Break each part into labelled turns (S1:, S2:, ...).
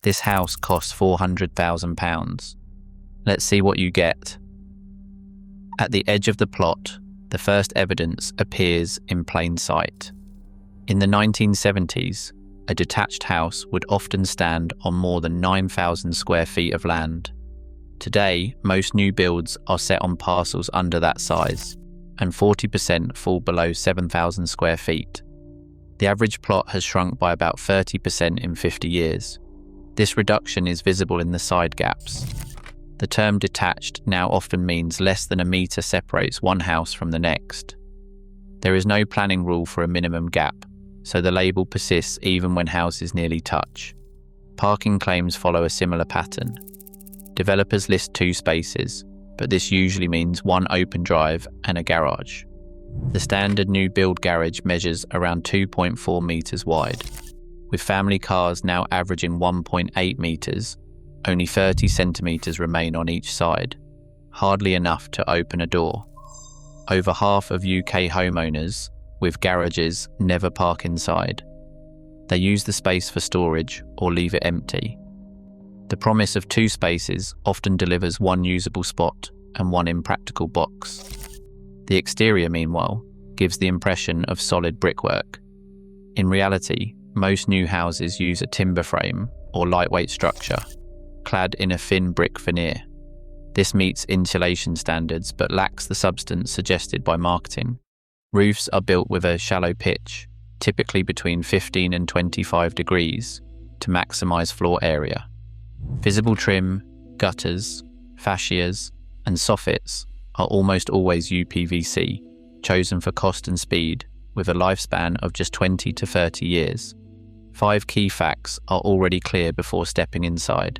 S1: This house costs £400,000. Let's see what you get. At the edge of the plot, the first evidence appears in plain sight. In the 1970s, a detached house would often stand on more than 9,000 square feet of land. Today, most new builds are set on parcels under that size, and 40% fall below 7,000 square feet. The average plot has shrunk by about 30% in 50 years. This reduction is visible in the side gaps. The term detached now often means less than a metre separates one house from the next. There is no planning rule for a minimum gap, so the label persists even when houses nearly touch. Parking claims follow a similar pattern. Developers list 2 spaces, but this usually means one open drive and a garage. The standard new build garage measures around 2.4 metres wide. With family cars now averaging 1.8 metres, only 30 centimetres remain on each side, hardly enough to open a door. Over half of UK homeowners with garages never park inside. They use the space for storage or leave it empty. The promise of 2 spaces often delivers one usable spot and one impractical box. The exterior, meanwhile, gives the impression of solid brickwork. In reality, most new houses use a timber frame or lightweight structure, clad in a thin brick veneer. This meets insulation standards but lacks the substance suggested by marketing. Roofs are built with a shallow pitch, typically between 15 and 25 degrees, to maximise floor area. Visible trim, gutters, fascias, and soffits are almost always UPVC, chosen for cost and speed, with a lifespan of just 20 to 30 years. 5 key facts are already clear before stepping inside.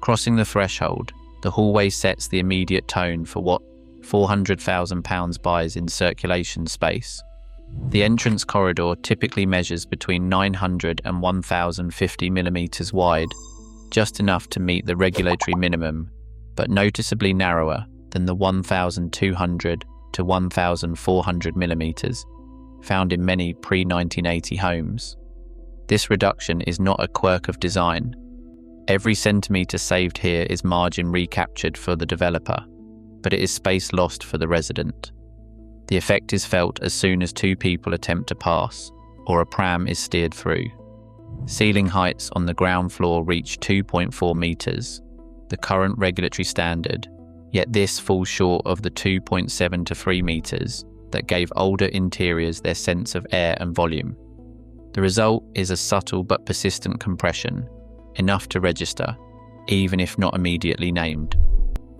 S1: Crossing the threshold, the hallway sets the immediate tone for what £400,000 buys in circulation space. The entrance corridor typically measures between 900 and 1,050 millimetres wide, just enough to meet the regulatory minimum, but noticeably narrower than the 1,200 to 1,400 millimetres found in many pre-1980 homes. This reduction is not a quirk of design. Every centimetre saved here is margin recaptured for the developer, but it is space lost for the resident. The effect is felt as soon as 2 people attempt to pass, or a pram is steered through. Ceiling heights on the ground floor reach 2.4 metres, the current regulatory standard, yet this falls short of the 2.7 to 3 metres that gave older interiors their sense of air and volume. The result is a subtle but persistent compression, enough to register, even if not immediately named.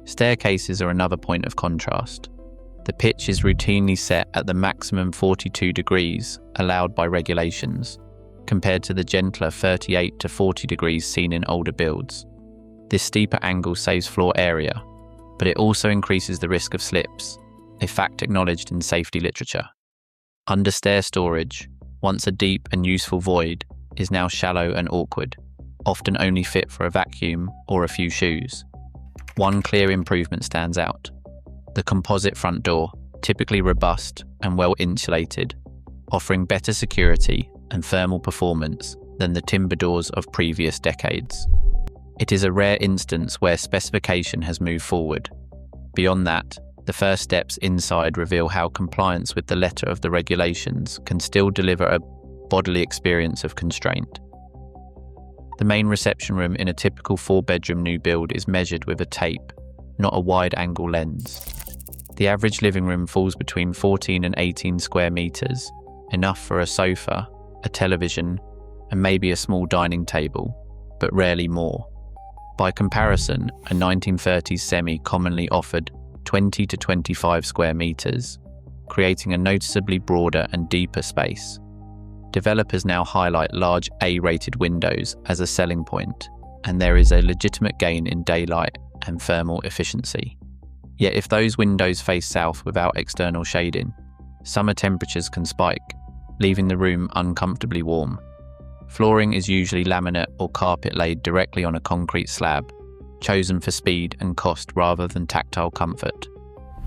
S1: Staircases are another point of contrast. The pitch is routinely set at the maximum 42 degrees allowed by regulations, compared to the gentler 38 to 40 degrees seen in older builds. This steeper angle saves floor area, but it also increases the risk of slips, a fact acknowledged in safety literature. Under stair storage, once a deep and useful void, is now shallow and awkward, often only fit for a vacuum or a few shoes. One clear improvement stands out: the composite front door, typically robust and well insulated, offering better security and thermal performance than the timber doors of previous decades. It is a rare instance where specification has moved forward. Beyond that, the first steps inside reveal how compliance with the letter of the regulations can still deliver a bodily experience of constraint. The main reception room in a typical 4-bedroom new build is measured with a tape, not a wide-angle lens. The average living room falls between 14 and 18 square metres, enough for a sofa, a television, and maybe a small dining table, but rarely more. By comparison, a 1930s semi commonly offered 20 to 25 square metres, creating a noticeably broader and deeper space. Developers now highlight large A-rated windows as a selling point, and there is a legitimate gain in daylight and thermal efficiency. Yet if those windows face south without external shading, summer temperatures can spike, leaving the room uncomfortably warm. Flooring is usually laminate or carpet laid directly on a concrete slab, chosen for speed and cost rather than tactile comfort.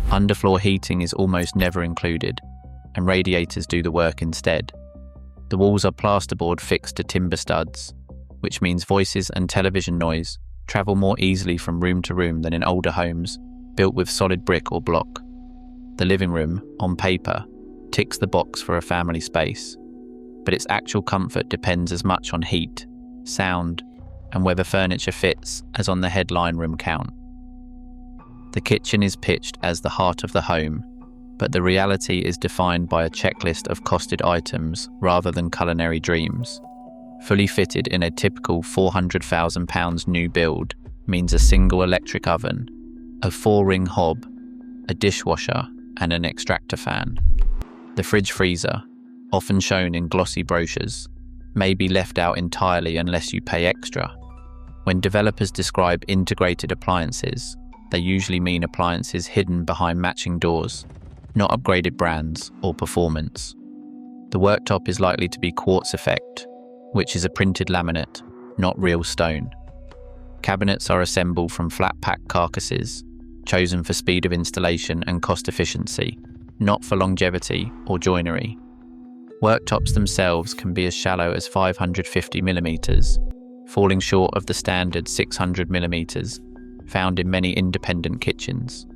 S1: Underfloor heating is almost never included, and radiators do the work instead. The walls are plasterboard fixed to timber studs, which means voices and television noise travel more easily from room to room than in older homes built with solid brick or block. The living room, on paper, ticks the box for a family space, but its actual comfort depends as much on heat, sound, and whether furniture fits as on the headline room count. The kitchen is pitched as the heart of the home, but the reality is defined by a checklist of costed items rather than culinary dreams. Fully fitted in a typical £400,000 new build means a single electric oven, a 4-ring hob, a dishwasher, and an extractor fan. The fridge freezer, often shown in glossy brochures, may be left out entirely unless you pay extra. When developers describe integrated appliances, they usually mean appliances hidden behind matching doors, not upgraded brands or performance. The worktop is likely to be quartz effect, which is a printed laminate, not real stone. Cabinets are assembled from flat-pack carcasses, chosen for speed of installation and cost efficiency, not for longevity or joinery. Worktops themselves can be as shallow as 550 millimeters, falling short of the standard 600 millimeters found in many independent kitchens.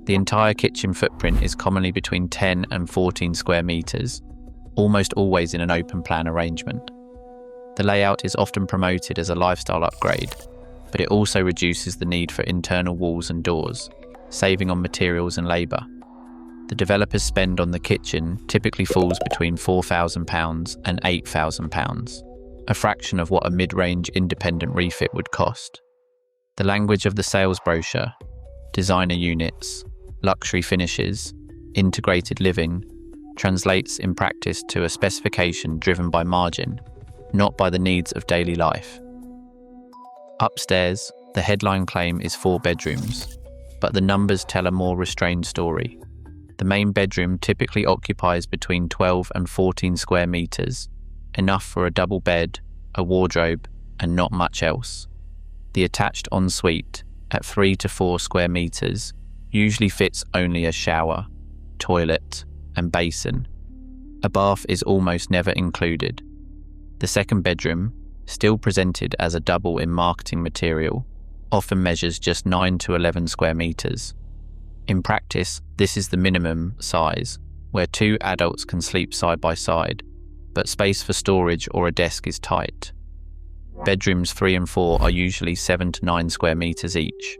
S1: The entire kitchen footprint is commonly between 10 and 14 square meters, almost always in an open plan arrangement. The layout is often promoted as a lifestyle upgrade, but it also reduces the need for internal walls and doors, saving on materials and labour. The developer's spend on the kitchen typically falls between £4,000 and £8,000, a fraction of what a mid-range independent refit would cost. The language of the sales brochure, designer units, luxury finishes, integrated living, translates in practice to a specification driven by margin, not by the needs of daily life. Upstairs, the headline claim is 4 bedrooms, but the numbers tell a more restrained story. The main bedroom typically occupies between 12 and 14 square meters, enough for a double bed, a wardrobe, and not much else. The attached ensuite, at 3 to 4 square meters, usually fits only a shower, toilet, and basin. A bath is almost never included. The second bedroom, still presented as a double in marketing material, often measures just 9 to 11 square meters. In practice, this is the minimum size, where 2 adults can sleep side by side, but space for storage or a desk is tight. Bedrooms 3 and 4 are usually 7 to 9 square meters each.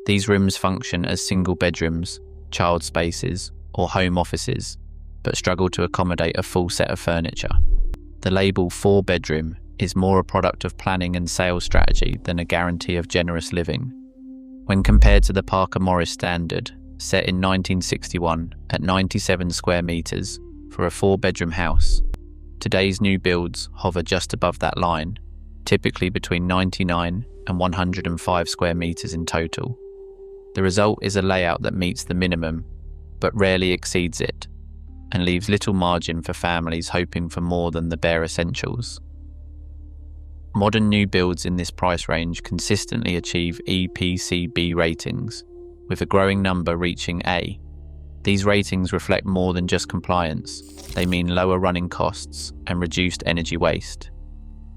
S1: These rooms function as single bedrooms, child spaces, or home offices, but struggle to accommodate a full set of furniture. The label 4-bedroom is more a product of planning and sales strategy than a guarantee of generous living. When compared to the Parker Morris standard, set in 1961 at 97 square meters for a 4-bedroom house, today's new builds hover just above that line, typically between 99 and 105 square meters in total. The result is a layout that meets the minimum, but rarely exceeds it, and leaves little margin for families hoping for more than the bare essentials. Modern new builds in this price range consistently achieve EPC-B ratings, with a growing number reaching A. These ratings reflect more than just compliance. They mean lower running costs and reduced energy waste.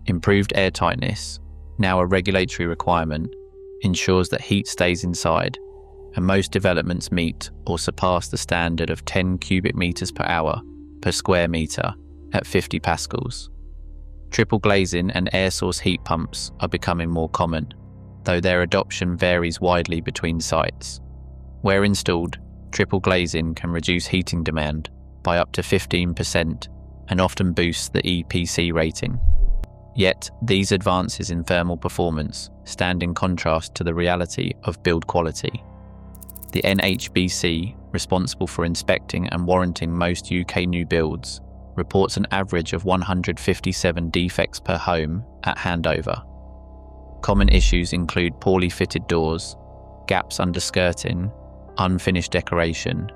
S1: Improved airtightness, now a regulatory requirement, ensures that heat stays inside, and most developments meet or surpass the standard of 10 cubic meters per hour per square meter at 50 pascals. Triple glazing and air source heat pumps are becoming more common, though their adoption varies widely between sites. Where installed, triple glazing can reduce heating demand by up to 15% and often boosts the EPC rating. Yet, these advances in thermal performance stand in contrast to the reality of build quality. The NHBC, responsible for inspecting and warranting most UK new builds, reports an average of 157 defects per home at handover. Common issues include poorly fitted doors, gaps under skirting, unfinished decoration,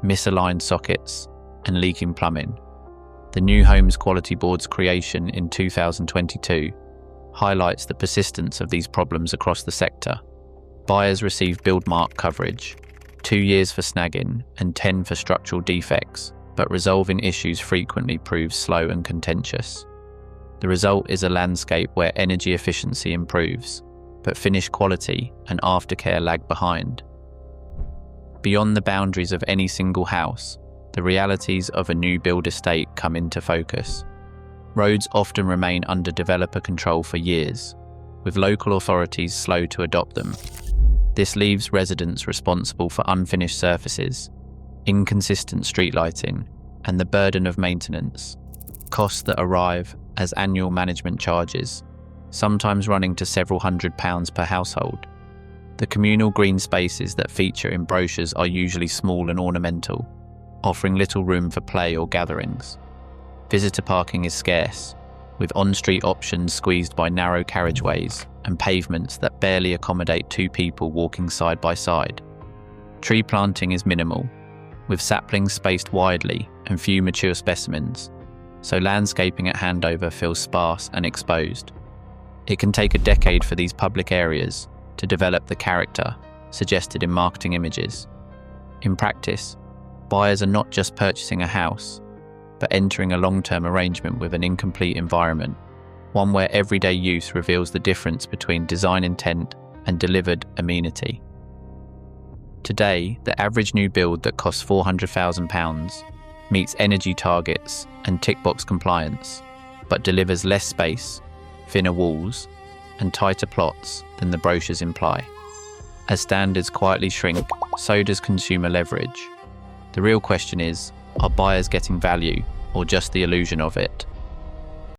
S1: misaligned sockets, and leaking plumbing. The New Homes Quality Board's creation in 2022 highlights the persistence of these problems across the sector. Buyers receive build mark coverage, 2 years for snagging and 10 for structural defects, but resolving issues frequently proves slow and contentious. The result is a landscape where energy efficiency improves, but finish quality and aftercare lag behind. Beyond the boundaries of any single house, the realities of a new build estate come into focus. Roads often remain under developer control for years, with local authorities slow to adopt them. This leaves residents responsible for unfinished surfaces, inconsistent street lighting, and the burden of maintenance, costs that arrive as annual management charges, sometimes running to several £100s per household. The communal green spaces that feature in brochures are usually small and ornamental, offering little room for play or gatherings. Visitor parking is scarce, with on-street options squeezed by narrow carriageways and pavements that barely accommodate two people walking side by side. Tree planting is minimal, with saplings spaced widely and few mature specimens, so landscaping at handover feels sparse and exposed. It can take a decade for these public areas to develop the character suggested in marketing images. In practice, buyers are not just purchasing a house, but entering a long-term arrangement with an incomplete environment, one where everyday use reveals the difference between design intent and delivered amenity. Today, the average new build that costs £400,000 meets energy targets and tick-box compliance, but delivers less space, thinner walls, and tighter plots than the brochures imply. As standards quietly shrink, so does consumer leverage. The real question is, are buyers getting value or just the illusion of it?